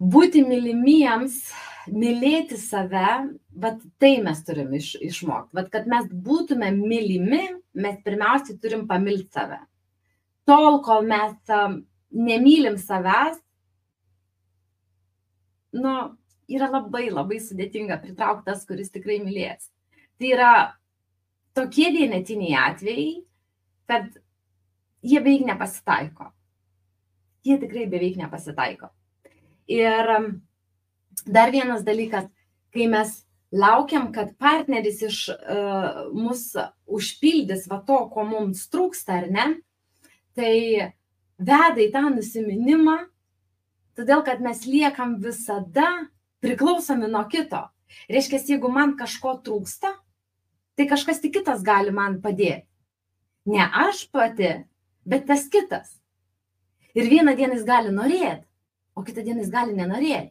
būti mylimiems, mylėti save, vat tai mes turim išmokti. Vat kad mes būtume mylimi, mes pirmiausiai turim pamilti save. Tol, kol mes nemylim savęs, yra labai, labai sudėtinga pritraukti tas, kuris tikrai mylės. Tai yra tokie vienetiniai atvejai, kad jie beveik nepasitaiko. Jie tikrai beveik nepasitaiko. Ir dar vienas dalykas, kai mes laukiam, kad partneris mus užpildys to, ko mums trūksta, ar ne, tai veda į tą nusiminimą, todėl kad mes liekam visada priklausomi nuo kito. Reiškia, jeigu man kažko trūksta, tai kažkas tik kitas gali man padėti. Ne aš pati, bet tas kitas. Ir vieną dieną jis gali norėti, o kitą dieną jis gali nenorėti.